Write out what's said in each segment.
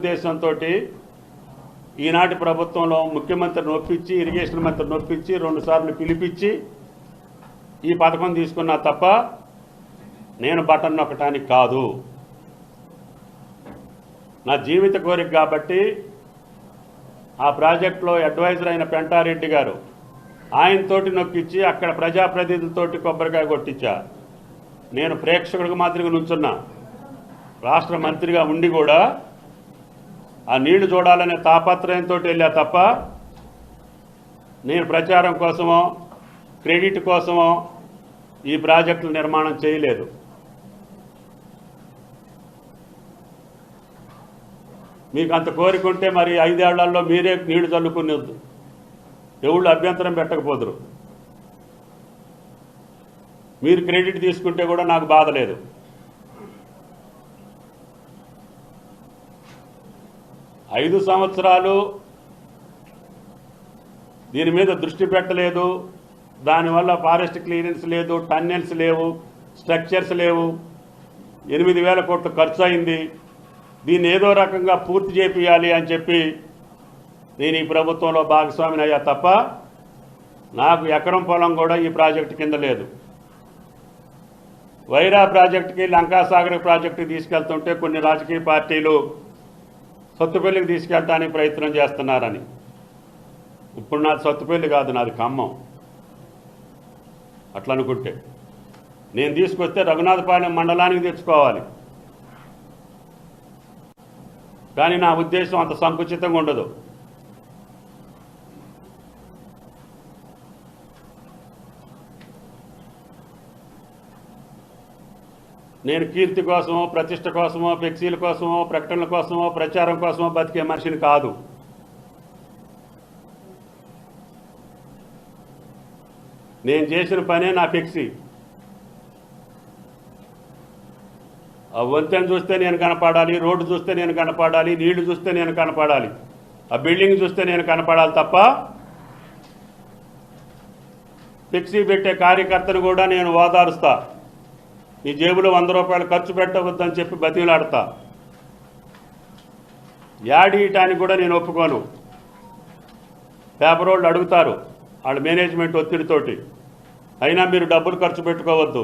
ఉద్దేశంతో ఈనాటి ప్రభుత్వంలో ముఖ్యమంత్రిని ఒప్పించి ఇరిగేషన్ మంత్రిని ఒప్పించి 2 సార్లు పిలిపించి ఈ పథకం తీసుకున్నా తప్ప నేను బటన్ నొక్కటానికి కాదు. నా జీవిత కోరిక కాబట్టి ఆ ప్రాజెక్టులో అడ్వైజర్ అయిన పెంటారెడ్డి గారు ఆయనతోటి నొక్కించి అక్కడ ప్రజాప్రతినిధులతోటి కొబ్బరికాయ కొట్టించా. నేను ప్రేక్షకుడికి మాదిరిగా నుంచున్నా. రాష్ట్ర మంత్రిగా ఉండి కూడా ఆ నీళ్లు చూడాలనే తాపత్రయంతో వెళ్ళా తప్ప నేను ప్రచారం కోసమో క్రెడిట్ కోసమో ఈ ప్రాజెక్టుల నిర్మాణం చేయలేదు. మీకు అంత కోరిక ఉంటే మరి 5 ఏళ్లలో మీరే నీళ్లు చల్లుకునేద్దు, ఎవళ్ళు అభ్యంతరం పెట్టకపోదురు. మీరు క్రెడిట్ తీసుకుంటే కూడా నాకు బాధ లేదు. ఐదు సంవత్సరాలు దీని మీద దృష్టి పెట్టలేదు. దానివల్ల ఫారెస్ట్ క్లియరెన్స్ లేదు, టన్నెల్స్ లేవు, స్ట్రక్చర్స్ లేవు. 8,000 కోట్లు ఖర్చు అయింది. దీన్ని ఏదో రకంగా పూర్తి చేపియాలి అని చెప్పి నేను ఈ ప్రభుత్వంలో భాగస్వామిని అయ్యా తప్ప నాకు ఎకరం పొలం కూడా ఈ ప్రాజెక్టు కింద లేదు. వైరా ప్రాజెక్టుకి, లంకాసాగర్ ప్రాజెక్టుకి తీసుకెళ్తుంటే కొన్ని రాజకీయ పార్టీలు సొత్తుపల్లికి తీసుకెళ్ళడానికి ప్రయత్నం చేస్తున్నారని. ఇప్పుడు నాది సొత్తుపల్లి కాదు, నాది ఖమ్మం. అట్లా అనుకుంటే నేను తీసుకొస్తే రఘునాథపాలెం మండలానికి తెచ్చుకోవాలి. కానీ నా ఉద్దేశం అంత సంకుచితంగా ఉండదు. నేను కీర్తి కోసమో, ప్రతిష్ట కోసమో, ఫ్లెక్సీల కోసమో, ప్రకటనల కోసమో, ప్రచారం కోసమో బతికే మనిషిని కాదు. నేను చేసిన పనే నా ఫ్లెక్సీ. ఆ వంతెన చూస్తే నేను కనపడాలి, రోడ్డు చూస్తే నేను కనపడాలి, నీళ్లు చూస్తే నేను కనపడాలి, ఆ బిల్డింగ్ చూస్తే నేను కనపడాలి తప్ప ఫ్లెక్సీ పెట్టే కార్యకర్తను కూడా నేను ఓదారుస్తా. ఈ జేబులో 100 రూపాయలు ఖర్చు పెట్టవద్దని చెప్పి బతిలాడతా. యాడీయటానికి కూడా నేను ఒప్పుకోను. పేపర్ వాళ్ళు అడుగుతారు వాళ్ళ మేనేజ్మెంట్ ఒత్తిడితోటి, అయినా మీరు డబ్బులు ఖర్చు పెట్టుకోవద్దు,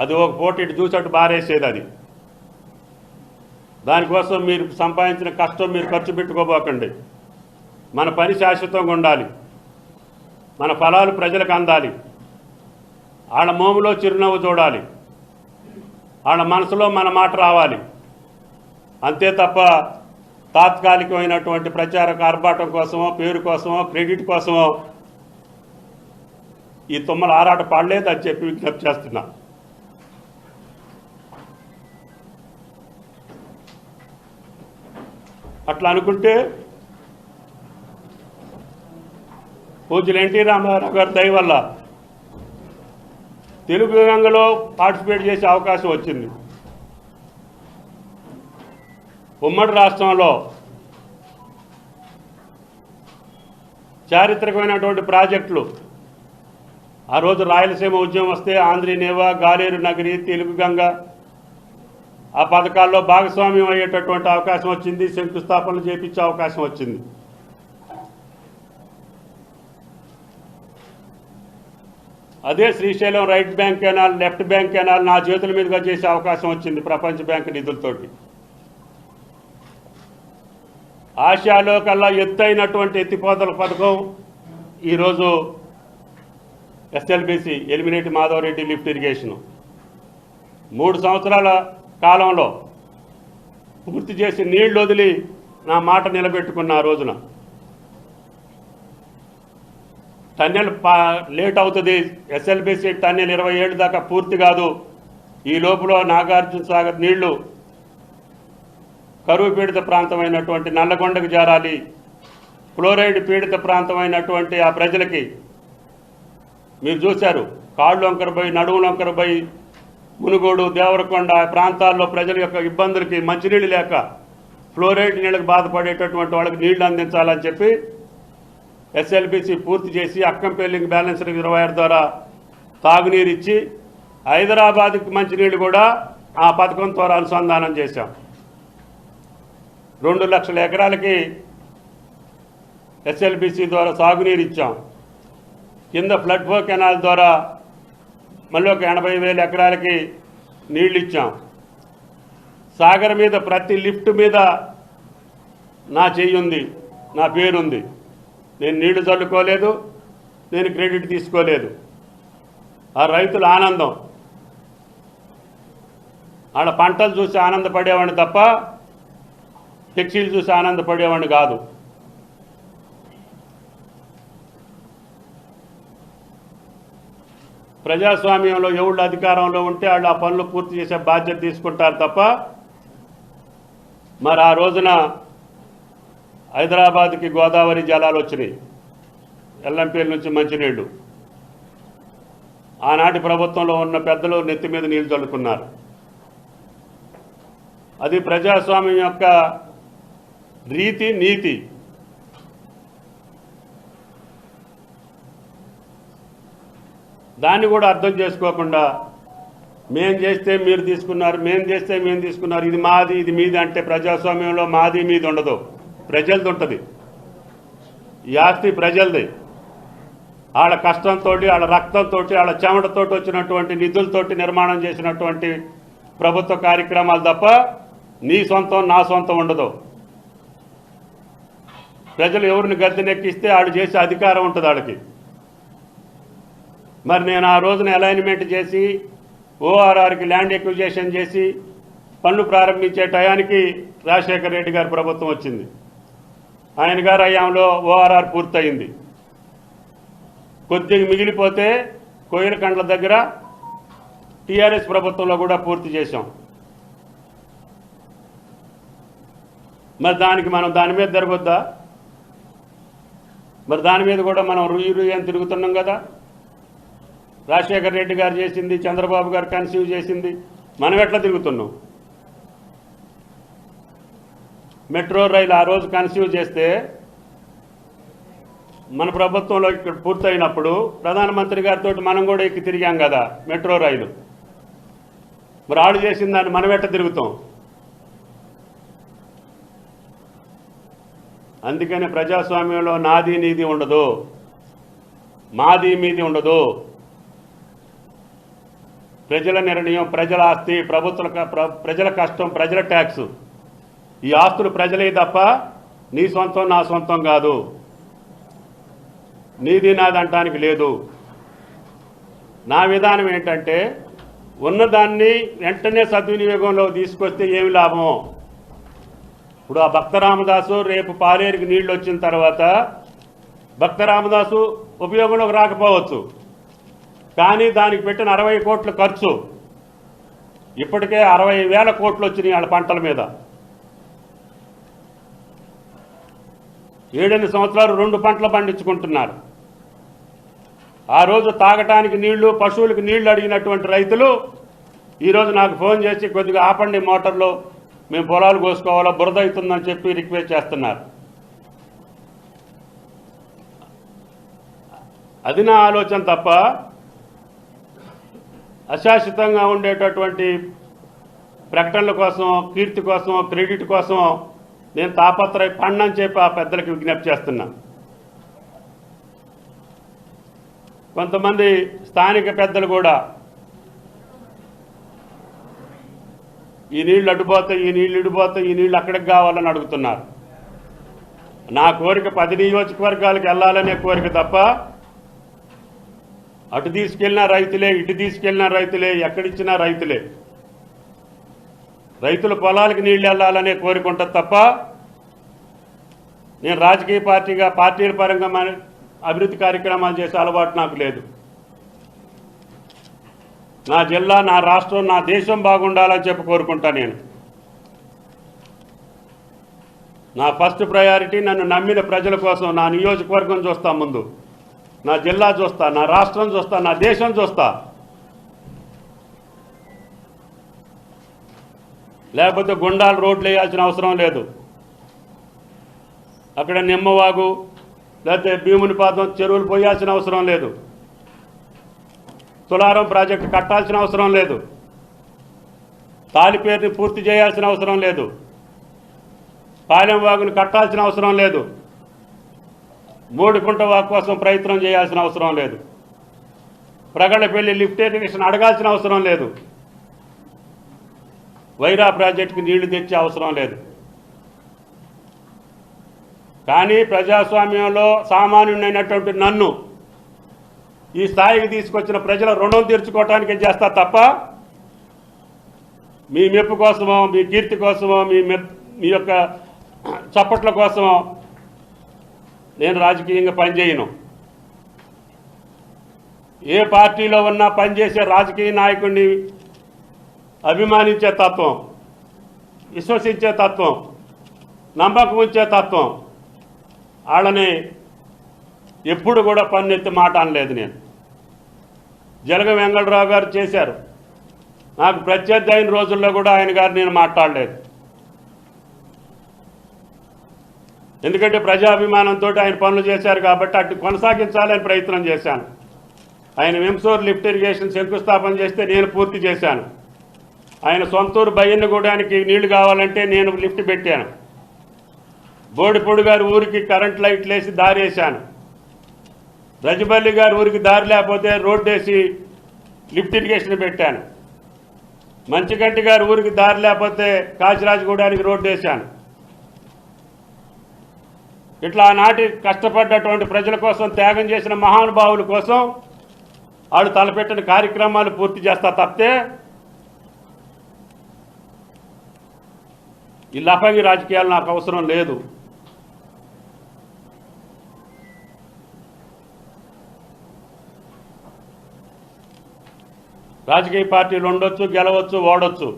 అది ఒక పూట ఇటు చూసట్టు బారేసేది. అది దానికోసం మీరు సంపాదించిన కష్టం మీరు ఖర్చు పెట్టుకోబోకండి. మన పని శాశ్వతంగా ఉండాలి, మన ఫలాలు ప్రజలకు అందాలి, వాళ్ళ మోములో చిరునవ్వు చూడాలి, వాళ్ళ మనసులో మన మాట రావాలి. అంతే తప్ప తాత్కాలికమైనటువంటి ప్రచార ఆర్భాటం కోసమో, పేరు కోసమో, క్రెడిట్ కోసమో ఈ తుమ్మల ఆరాట పడలేదని చెప్పి విజ్ఞప్తి చేస్తున్నా. అట్లా అనుకుంటే పూజ్యులు ఎన్టీ రామారావు గారి దయ వల్ల తెలుగు రంగంలో పార్టిసిపేట్ చేసే అవకాశం వచ్చింది. ఉమ్మడి రాష్ట్రంలో చారిత్రకమైనటువంటి ప్రాజెక్టులు, ఆ రోజు రాయలసీమ ఉద్యమం వస్తే ఆంధ్రీనేవా, గాలేరు నగరి, తెలుగు గంగ ఆ పథకాల్లో భాగస్వామ్యం అయ్యేటటువంటి అవకాశం వచ్చింది. శంకుస్థాపనలు చేపించే అవకాశం వచ్చింది. అదే Srisailam right bank canal, left bank canal నా చేతుల మీదుగా చేసే అవకాశం వచ్చింది ప్రపంచ బ్యాంక్ నిధులతోటి. ఆసియాలో కల్లా ఎత్తైనటువంటి ఎత్తిపోతల పథకం ఈరోజు SLBC, Elimineti Madhava Reddy lift irrigation 3 సంవత్సరాల కాలంలో పూర్తి చేసి నీళ్లు వదిలి నా మాట నిలబెట్టుకున్న ఆ రోజున. టన్నెల్ లేట్ అవుతుంది, ఎస్ఎల్బిసి టన్నెల్ 20 ఏళ్ళ దాకా పూర్తి కాదు. ఈ లోపల నాగార్జున సాగర్ నీళ్లు కరువు పీడిత ప్రాంతమైనటువంటి నల్లగొండకు చేరాలి. ఫ్లోరైడ్ పీడిత ప్రాంతమైనటువంటి ఆ ప్రజలకి మీరు చూశారు, కాళ్ళు వంకరపోయి, నడుము వంకరపోయి, మునుగోడు, దేవరకొండ ప్రాంతాల్లో ప్రజల యొక్క ఇబ్బందులకి మంచినీళ్ళు లేక ఫ్లోరైడ్ నీళ్ళకి బాధపడేటటువంటి వాళ్ళకి నీళ్లు అందించాలని చెప్పి ఎస్ఎల్బిసి పూర్తి చేసి అక్కంపల్లి బ్యాలెన్స్ రిజర్వాయర్ ద్వారా తాగునీరు ఇచ్చి హైదరాబాద్కి మంచినీళ్ళు కూడా ఆ పథకం ద్వారా అనుసంధానం చేశాం. 2 లక్షల ఎకరాలకి ఎస్ఎల్బిసి ద్వారా సాగునీరు ఇచ్చాం. కింద ఫ్లడ్ ఫ్లో కెనాల్ ద్వారా మళ్ళీ ఒక 80,000 ఎకరాలకి నీళ్ళు ఇచ్చాం. సాగర్ మీద ప్రతి లిఫ్ట్ మీద నా చెయ్యి ఉంది, నా పేరుంది. నేను నీళ్లు చల్లుకోలేదు, నేను క్రెడిట్ తీసుకోలేదు. ఆ రైతుల ఆనందం, ఆడ పంటలు చూసి ఆనందపడేవాడిని తప్ప ఫ్లెక్సీలు చూసి ఆనందపడేవాడిని కాదు. ప్రజాస్వామ్యంలో ఎవళ్ళు అధికారంలో ఉంటే వాళ్ళు ఆ పనులు పూర్తి చేసే బాధ్యత తీసుకుంటారు తప్ప మరి ఆ రోజున హైదరాబాద్కి గోదావరి జలాలు వచ్చినాయి, ఎల్లంపల్లి నుంచి మంచినీళ్ళు. ఆనాటి ప్రభుత్వంలో ఉన్న పెద్దలు నెత్తి మీద నీళ్లు చల్లుకున్నారు. అది ప్రజాస్వామ్యం యొక్క రీతి నీతి. దాన్ని కూడా అర్థం చేసుకోకుండా మేం చేస్తే మీరు తీసుకున్నారు, మేం చేస్తే మేము తీసుకున్నారు, ఇది మాది ఇది మీది అంటే ప్రజాస్వామ్యంలో మాది మీది ఉండదు, ప్రజలది ఉంటుంది. ఈ ఆస్తి ప్రజలది. వాళ్ళ కష్టంతో, వాళ్ళ రక్తంతో, వాళ్ళ చెమటతో వచ్చినటువంటి నిధులతోటి నిర్మాణం చేసినటువంటి ప్రభుత్వ కార్యక్రమాలు తప్ప నీ సొంతం నా సొంతం ఉండదు. ప్రజలు ఎవరిని గద్దెనెక్కిస్తే వాళ్ళు చేసే అధికారం ఉంటుంది వాళ్ళకి. మరి నేను ఆ రోజున అలైన్మెంట్ చేసి ఓఆర్ఆర్కి ల్యాండ్ ఎక్విజేషన్ చేసి పనులు ప్రారంభించే టయానికి రాజశేఖర రెడ్డి గారి ప్రభుత్వం వచ్చింది. ఆయన గారి హయాంలో ఓఆర్ఆర్ పూర్తయింది. కొద్దిగా మిగిలిపోతే కోయిలకండ్ల దగ్గర టీఆర్ఎస్ ప్రభుత్వంలో కూడా పూర్తి చేశాం. మరి దానికి మనం దాని మీద జరగొద్దా? మరి దాని మీద కూడా మనం రుయ్యి అని తిరుగుతున్నాం కదా. రాజశేఖర రెడ్డి గారు చేసింది, చంద్రబాబు గారు కన్సీవ్ చేసింది, మనం ఎట్లా తిరుగుతున్నాం? మెట్రో రైలు ఆ రోజు కన్సీవ్ చేస్తే మన ప్రభుత్వంలో ఇక్కడ పూర్తయినప్పుడు ప్రధానమంత్రి గారితో మనం కూడా ఎక్కి తిరిగాం కదా మెట్రో రైలు. మరి ఆడు చేసిన దాన్ని మనం ఎట్లా తిరుగుతాం? అందుకని ప్రజాస్వామ్యంలో నాది నీది ఉండదు, మాది మీది ఉండదు. ప్రజల నిర్ణయం, ప్రజల ఆస్తి, ప్రజల కష్టం, ప్రజల ట్యాక్స్. ఈ ఆస్తులు ప్రజలే తప్ప నీ సొంతం నా సొంతం కాదు. నీది నాది అంటానికి లేదు. నా విధానం ఏంటంటే ఉన్నదాన్ని వెంటనే సద్వినియోగంలో తీసుకొస్తే ఏమి లాభం? ఇప్పుడు ఆ భక్త రామదాసు రేపు పాలేరుకి నీళ్లు వచ్చిన తర్వాత భక్త రామదాసు ఉపయోగంలోకి రాకపోవచ్చు, కానీ దానికి పెట్టిన 60 కోట్ల ఖర్చు ఇప్పటికే 60,000 కోట్లు వచ్చినాయి వాళ్ళ పంటల మీద. 7 సంవత్సరాలు 2 పంటలు పండించుకుంటున్నారు. ఆ రోజు తాగటానికి నీళ్లు, పశువులకు నీళ్లు అడిగినటువంటి రైతులు ఈరోజు నాకు ఫోన్ చేసి కొద్దిగా ఆపండి మోటార్లో, మేము పొలాలు కోసుకోవాలా, బురద అవుతుందని చెప్పి రిక్వెస్ట్ చేస్తున్నారు. అది నా ఆలోచన తప్ప అశాశ్వతంగా ఉండేటటువంటి ప్రకటనల కోసం, కీర్తి కోసం, క్రెడిట్ కోసం నేను తాపత్రయపడనని చెప్పి ఆ పెద్దలకు విజ్ఞప్తి చేస్తున్నా. కొంతమంది స్థానిక పెద్దలు కూడా ఈ నీళ్లు అడ్డుపోతాయి, ఈ నీళ్లు ఇడిపోతాయి, ఈ నీళ్లు అక్కడికి కావాలని అడుగుతున్నారు. నా కోరిక 10 నియోజకవర్గాలకు వెళ్ళాలనే కోరిక తప్ప అటు తీసుకెళ్ళినా రైతులే, ఇటు తీసుకెళ్ళినా రైతులే, ఎక్కడిచ్చినా రైతులే. రైతుల పొలాలకు నీళ్లు వెళ్ళాలనే కోరిక ఉంటుంది తప్ప నేను రాజకీయ పార్టీల పరంగా అభివృద్ధి కార్యక్రమాలు చేసే అలవాటు నాకు లేదు. నా జిల్లా, నా రాష్ట్రం, నా దేశం బాగుండాలని చెప్పి కోరుకుంటా. నేను నా ఫస్ట్ ప్రయారిటీ నన్ను నమ్మిన ప్రజల కోసం నా నియోజకవర్గం చూస్తా, ముందు నా జిల్లా చూస్తా, నా రాష్ట్రం చూస్తా, నా దేశం చూస్తా. లేకపోతే గుండాలు రోడ్లు వేయాల్సిన అవసరం లేదు. అక్కడ నిమ్మవాగు లేకపోతే భీమునిపాదం చెరువులు పోయాల్సిన అవసరం లేదు. తులారం ప్రాజెక్టు కట్టాల్సిన అవసరం లేదు. తాలిపేరుని పూర్తి చేయాల్సిన అవసరం లేదు. పాలెం వాగును కట్టాల్సిన అవసరం లేదు, మూడుకుంట వాగు కోసం ప్రయత్నం చేయాల్సిన అవసరం లేదు, ప్రగడపల్లి లిఫ్ట్ ఇరిగేషన్ అడగాల్సిన అవసరం లేదు, వైరా ప్రాజెక్టుకి నీళ్లు తెచ్చే అవసరం లేదు. కానీ ప్రజాస్వామ్యంలో సామాన్యుడైనటువంటి నన్ను ఈ స్థాయికి తీసుకొచ్చిన ప్రజల రుణం తీర్చుకోవటానికే చేస్తా తప్ప మీ మెప్పు కోసమో, మీ కీర్తి కోసమో, మీ యొక్క చప్పట్ల కోసమో నేను రాజకీయంగా పనిచేయను. ఏ పార్టీలో ఉన్నా పనిచేసే రాజకీయ నాయకుడిని అభిమానించే తత్వం, విశ్వసించే తత్వం, నమ్మకం ఉంచే తత్వం, వాళ్ళని ఎప్పుడు కూడా పన్నెత్తి మాట అనలేదు. నేను జలగ వెంగళరావు గారు చేశారు, నాకు ప్రత్యర్థి అయిన రోజుల్లో కూడా ఆయన గారు నేను మాట్లాడలేదు. ఎందుకంటే ప్రజాభిమానంతో ఆయన పనులు చేశారు కాబట్టి అటు కొనసాగించాలని ప్రయత్నం చేశాను. ఆయన వెంసూరు లిఫ్ట్ ఇరిగేషన్ శంకుస్థాపన చేస్తే నేను పూర్తి చేశాను. ఆయన సొంతూరు బయ్యన్నగూడానికి నీళ్లు కావాలంటే నేను లిఫ్ట్ పెట్టాను. బోడిపొడి గారి ఊరికి కరెంట్ లైట్లు వేసి దారి వేశాను. రజబల్లి గారి ఊరికి దారి లేకపోతే రోడ్డు వేసి లిఫ్ట్ ఇరిగేషన్ పెట్టాను. మంచిగంటి గారి ఊరికి దారి లేకపోతే కాచిరాజగూడానికి రోడ్డు వేశాను. ఇట్లా ఆనాటి కష్టపడ్డటువంటి ప్రజల కోసం త్యాగం చేసిన మహానుభావుల కోసం వాళ్ళు తలపెట్టిన కార్యక్రమాలు పూర్తి చేస్తా తప్పితే ఈ లఫంగి రాజకీయాలు నాకు అవసరం లేదు. రాజకీయ పార్టీలు ఉండొచ్చు, గెలవచ్చు, ఓడొచ్చు.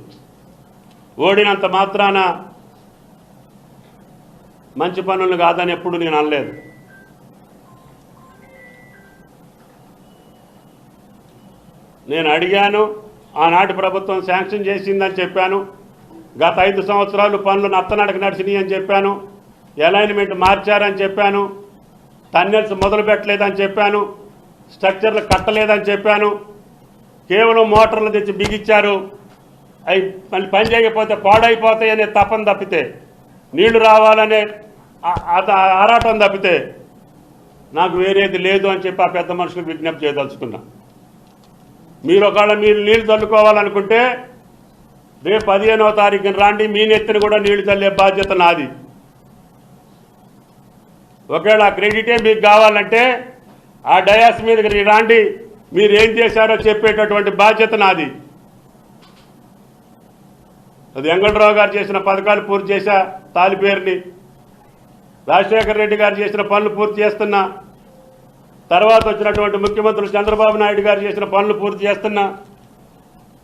ఓడినంత మాత్రాన మంచి పనులు కాదని ఎప్పుడు నేను అనలేదు. నేను అడిగాను, ఆనాటి ప్రభుత్వం శాంక్షన్ చేసిందని చెప్పాను. గత 5 సంవత్సరాలు పనులు నత్తనడక నడిచినాయి అని చెప్పాను. అలైన్మెంట్ మార్చారని చెప్పాను. టన్నెల్స్ మొదలు పెట్టలేదని చెప్పాను. స్ట్రక్చర్లు కట్టలేదని చెప్పాను. కేవలం మోటార్లు తెచ్చి బిగించారు, అవి పని చేయకపోతే పాడైపోతాయనే తపన తప్పితే, నీళ్లు రావాలనే ఆరాటం తప్పితే నాకు వేరేది లేదు అని చెప్పి ఆ పెద్ద మనుషులకు విజ్ఞప్తి చేయదలుచుకున్నా. మీరు ఒకవేళ నీళ్లు చల్లుకోవాలనుకుంటే రేపు 15వ తారీఖున రాండి, మీ నెత్తిని కూడా నీళ్లు చల్లే బాధ్యత నాది. ఒకవేళ ఆ క్రెడిటే మీకు కావాలంటే ఆ డయాస్ మీదకి రాండి, మీరు ఏం చేశారో చెప్పేటటువంటి బాధ్యత నాది. అది వెంకటరావు గారు చేసిన పథకాలు పూర్తి చేశా, తాలిపేరుని రాజశేఖర రెడ్డి గారు చేసిన పనులు పూర్తి చేస్తున్నా, తర్వాత వచ్చినటువంటి ముఖ్యమంత్రులు చంద్రబాబు నాయుడు గారు చేసిన పనులు పూర్తి చేస్తున్నా.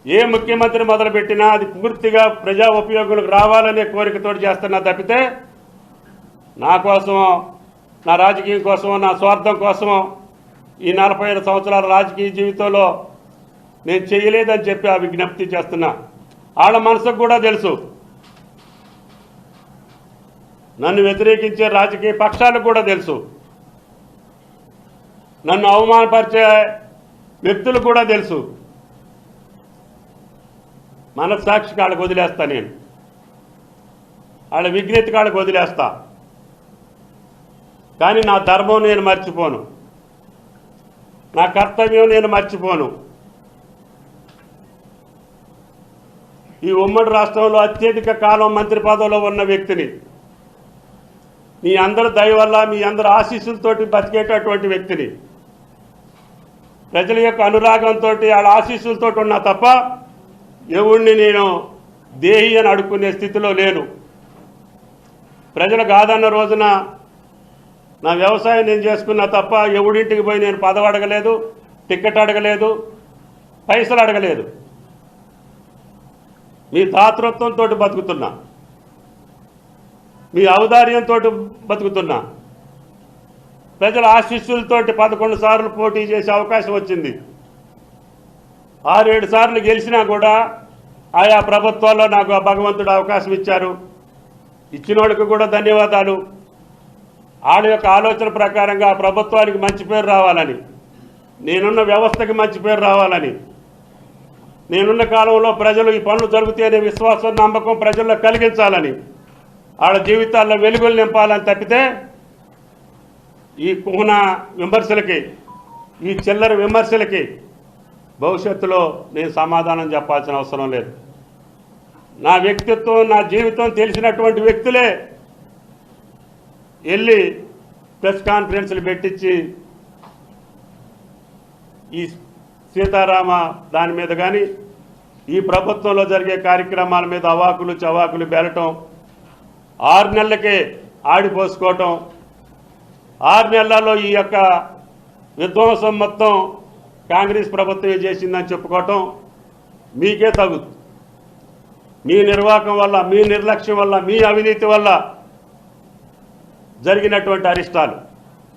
ఏ ముఖ్యమంత్రి మొదలుపెట్టినా అది పూర్తిగా ప్రజా ఉపయోగులకు రావాలనే కోరికతో చేస్తున్నా తప్పితే నా కోసమో, నా రాజకీయం కోసమో, నా స్వార్థం కోసమో ఈ 45 సంవత్సరాల రాజకీయ జీవితంలో నేను చేయలేదని చెప్పి ఆ విజ్ఞప్తి చేస్తున్నా. వాళ్ళ మనసుకు కూడా తెలుసు, నన్ను వ్యతిరేకించే రాజకీయ పక్షాలకు కూడా తెలుసు, నన్ను అవమానపరిచే వ్యక్తులు కూడా తెలుసు. మనస్సాక్షి కాళ్ళకు వదిలేస్తా, నేను వాళ్ళ విజ్ఞత కాళ్ళకు వదిలేస్తా. కానీ నా ధర్మం నేను మర్చిపోను, నా కర్తవ్యం నేను మర్చిపోను. ఈ ఉమ్మడి రాష్ట్రంలో అత్యధిక కాలం మంత్రి పదవిలో ఉన్న వ్యక్తిని, మీ అందరి దయ వల్ల, మీ అందరి ఆశీస్సులతోటి బతికేటటువంటి వ్యక్తిని, ప్రజల యొక్క అనురాగంతో, వాళ్ళ ఆశీస్సులతో ఉన్నా తప్ప ఎవరిని నేను దేహి అని అడుక్కునే స్థితిలో లేను. ప్రజలు కాదన్న రోజున నా వ్యవసాయం నేను చేసుకున్నా తప్ప ఎవడింటికి పోయి నేను పదవి అడగలేదు, టికెట్ అడగలేదు, పైసలు అడగలేదు. మీ దాతృత్వంతో బతుకుతున్నా, మీ ఔదార్యంతో బతుకుతున్నా. ప్రజల ఆశీస్సులతోటి 11 సార్లు పోటీ చేసే అవకాశం వచ్చింది. 6-7 సార్లు గెలిచినా కూడా ఆయా ప్రభుత్వాల్లో నాకు ఆ భగవంతుడు అవకాశం ఇచ్చారు. ఇచ్చిన వాళ్ళకి కూడా ధన్యవాదాలు. వాళ్ళ యొక్క ఆలోచన ప్రకారంగా ఆ ప్రభుత్వానికి మంచి పేరు రావాలని, నేనున్న వ్యవస్థకి మంచి పేరు రావాలని, నేనున్న కాలంలో ప్రజలు ఈ పనులు జరుగుతాయనే విశ్వాసం, నమ్మకం ప్రజల్లో కలిగించాలని వాళ్ళ జీవితాల్లో వెలుగులు నింపాలని తప్పితే ఈ కుహన విమర్శలకి, ఈ చిల్లర విమర్శలకి భవిష్యత్తులో నేను సమాధానం చెప్పాల్సిన అవసరం లేదు. నా వ్యక్తిత్వం, నా జీవితం తెలిసినటువంటి వ్యక్తులే వెళ్ళి ప్రెస్ కాన్ఫరెన్స్లు పెట్టించి ఈ సీతారామ దాని మీద కానీ ఈ ప్రభుత్వంలో జరిగే కార్యక్రమాల మీద అవాకులు చవాకులు బెలటం, 6 నెలలకే ఆడిపోసుకోవటం, 6 నెలల్లో ఈ యొక్క విధ్వంసం మొత్తం కాంగ్రెస్ ప్రభుత్వమే చేసిందని చెప్పుకోవటం మీకే తగుతుంది. మీ నిర్వాహకం వల్ల, మీ నిర్లక్ష్యం వల్ల, మీ అవినీతి వల్ల జరిగినటువంటి అరిష్టాలు.